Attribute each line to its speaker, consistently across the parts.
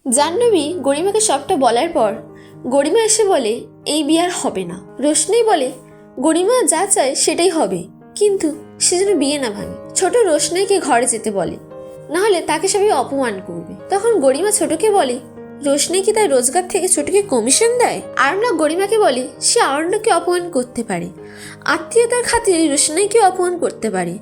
Speaker 1: জাহ্নবী গরিমাকে সবটা বলার পর গরিমা এসে বলে এই বিয়ে আর হবে না। রোশনাই বলে গরিমা যা চায় সেটাই হবে, কিন্তু সে যেন বিয়ে না ভাঙে। ছোট রোশনাইকে ঘরে যেতে বলে, নাহলে তাকে সবাই অপমান করবে। তখন গরিমা ছোটকে বলে রোশনাই কি তার রোজগার থেকে ছোটকে কমিশন দেয়? আরণ্যক গরিমাকে বলে সে আরণ্যকে অপমান করতে পারে, আত্মীয়তার খাতিরে রোশনাইকে অপমান করতে পারে,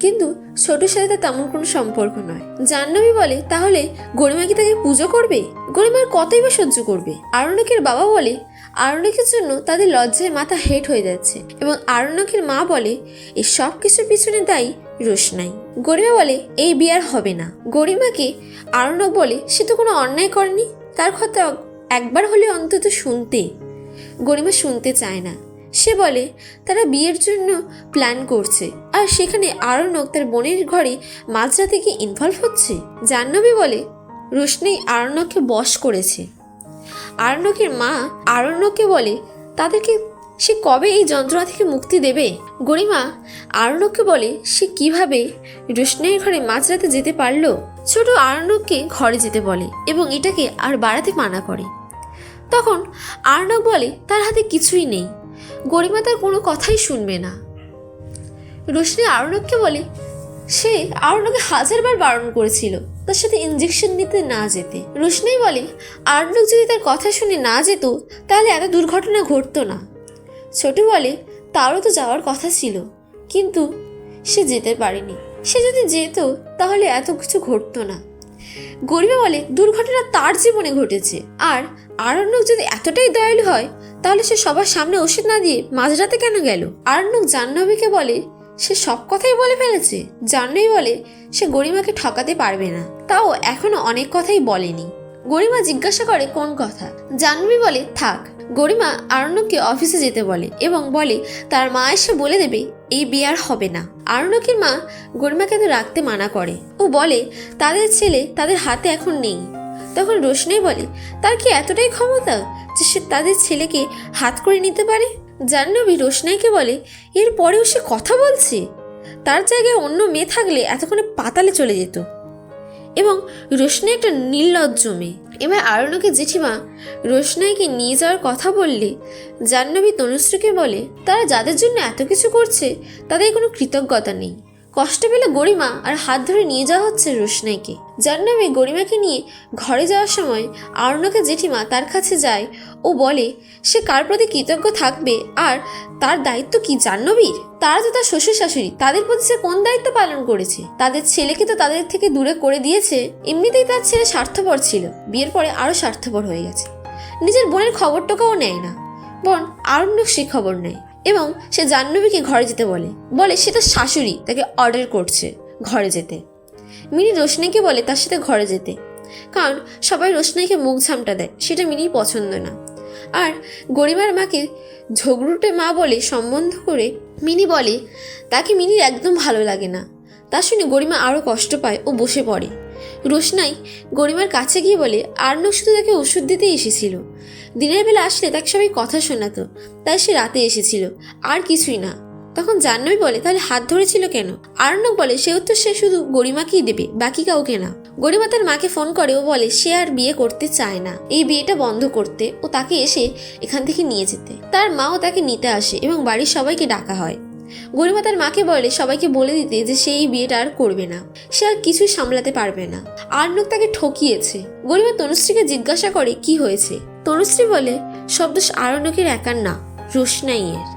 Speaker 1: কিন্তু ছোটর সাথে তার তেমন কোনো সম্পর্ক নয়। জাহ্নবী বলে তাহলে গরিমা কি তাকে পুজো করবে? গরিমার কতই বা সহ্য করবে? আরণ্যকের বাবা বলে আরণ্যকের জন্য তাদের লজ্জায় মাথা হেট হয়ে যাচ্ছে, এবং আরণ্যকের মা বলে এই সব কিছুর পিছনে দায়ী রোশনাই। গরিমা বলে এই বিয়ে আর হবে না। গরিমাকে আরণ্যক বলে সে তো কোনো অন্যায় করেনি, তার কথা একবার হলে অন্তত শুনতে। গরিমা শুনতে চায় না। সে বলে তারা বিয়ের জন্য প্ল্যান করছে, আর সেখানে আরণ্যক তার বোনের ঘরে মাঝরাতে কি ইনভলভ হচ্ছে। জাহ্নবী বলে রোশনাই আরণ্যককে বশ করেছে। আরণ্যকের মা আরণ্যককে বলে তাদেরকে সে কবে এই যন্ত্রণা থেকে মুক্তি দেবে। গরিমা আরণ্যককে বলে সে কিভাবে রোশনাইয়ের ঘরে মাঝরাতে যেতে পারলো। ছোট আরণ্যককে ঘরে যেতে বলে এবং এটাকে আর বাড়াতে মানা করে। তখন আরণ্যক বলে তার হাতে কিছুই নেই, গরিমা তার কোনো কথাই শুনবে না। রোশনাই আরণ্যককে বলে সে আরণ্যকে 1000 বার বারণ করেছিল তার সাথে ইনজেকশন নিতে না যেতে। রোশনাই বলে আরণ্যক যদি তার কথা শুনে না যেত তাহলে এত দুর্ঘটনা ঘটতো না। ছোট বলে তারও তো যাওয়ার কথা ছিল, কিন্তু সে যেতে পারেনি। সে যদি যেত তাহলে এত কিছু ঘটতো না। গরিমা বলে দুর্ঘটনা তার জীবনে ঘটেছে, আর আরণ্যক যদি এতটাই দয়ালু হয় তাহলে সে সবার সামনে ওষুধ না দিয়ে মাঝরাতে কেন গেল। আরণ্যক জাহ্নবীকে বলে সে সব কথাই বলে ফেলেছে। জাহ্নবী বলে সে গরিমাকে ঠকাতে পারবে না, তাও এখনো অনেক কথাই বলেনি। গরিমা জিজ্ঞাসা করে কোন কথা। জাহ্নবী বলে থাক। গরিমা আরণ্যককে অফিসে যেতে বলে এবং বলে তার মা এসে বলে দেবে এই বিয়ে আর হবে না। আরণ্যকের মা গরিমাকে তো রাখতে মানা করে, ও বলে তাদের ছেলে তাদের হাতে এখন নেই। তখন রোশনাই বলে তার কি এতটাই ক্ষমতা যে সে তাদের ছেলেকে হাত করে নিতে পারে। জাহ্নবী রোশনাইকে বলে এর পরেও সে কথা বলছে, তার জায়গায় অন্য মেয়ে থাকলে এতক্ষণে পাতালে চলে যেত। এবং রোশনাই একটা নির্লজ্জ মেয়ে। এবার আরণ্যকের জেঠিমা রোশনাইকে নিয়ে যাওয়ার কথা বললে জাহ্নবী তনুশ্রীকে বলে তারা যাদের জন্য এত কিছু করছে তাদের কোনো কৃতজ্ঞতা নেই। কষ্ট পেলে গরিমা আর হাত ধরে নিয়ে যাওয়া হচ্ছে রোশনাইকে। জাহ্নবী গরিমাকে নিয়ে ঘরে যাওয়ার সময় আরণ্যকের জেঠিমা তার কাছে যায় ও বলে সে কার প্রতি কৃতজ্ঞ থাকবে, আর তার দায়িত্ব কি জাহ্নবীর। তারা তো তার শ্বশুর শাশুড়ি, তাদের প্রতি সে কোন দায়িত্ব পালন করেছে? তাদের ছেলেকে তো তাদের থেকে দূরে করে দিয়েছে। এমনিতেই তার ছেলে স্বার্থপর ছিল, বিয়ের পরে আরো স্বার্থপর হয়ে গেছে। নিজের বোনের খবরটাও নেয় না, বোন আরণ্যক সে খবর নেয় এবং সে জাহ্নবীকে ঘরে যেতে বলে সে তার শাশুড়ি তাকে অর্ডার করছে ঘরে যেতে। মিনি রোশনাইকে বলে তার সাথে ঘরে যেতে, কারণ সবাই রোশনাইকে মুখ ঝামটা দেয়, সেটা মিনির পছন্দ না। আর গরিমার মাকে ঝগড়ুটে মা বলে সম্বন্ধ করে মিনি বলে তাকে মিনির একদম ভালো লাগে না। তা শুনে গরিমা আরও কষ্ট পায় ও বসে পড়ে। রোশনাই গরিমার কাছে গিয়ে বলে আরণ্যক শুধু তাকে ওষুধ দিতেই এসেছিল, দিনের বেলা আসলে তাকে সবাই কথা শোনাতো, তাই সে রাতে এসেছিল, আর কিছুই না। তখন জাহ্নবী বলে তাহলে হাত ধরেছিল কেন? আরণ্যক বলে সে উত্তর সে শুধু গরিমাকেই দেবে, বাকি কাউকে না। গরিমা তার মাকে ফোন করে ও বলে সে আর বিয়ে করতে চায় না, এই বিয়েটা বন্ধ করতে ও তাকে এসে এখান থেকে নিয়ে যেতে। তার মাও তাকে নিতে আসে এবং বাড়ির সবাইকে ডাকা হয়। গরিমা তার মাকে বলে সবাইকে বলে দিতে যে সে এই বিয়েটা আর করবে না, সে আর কিছু সামলাতে পারবে না। আরণ্যক তাকে ঠকিয়েছে। গরিমা তনুশ্রীকে জিজ্ঞাসা করে কি হয়েছে। তনুশ্রী বলে সব দোষ আরণ্যকের একার না, রোশনাইয়ের।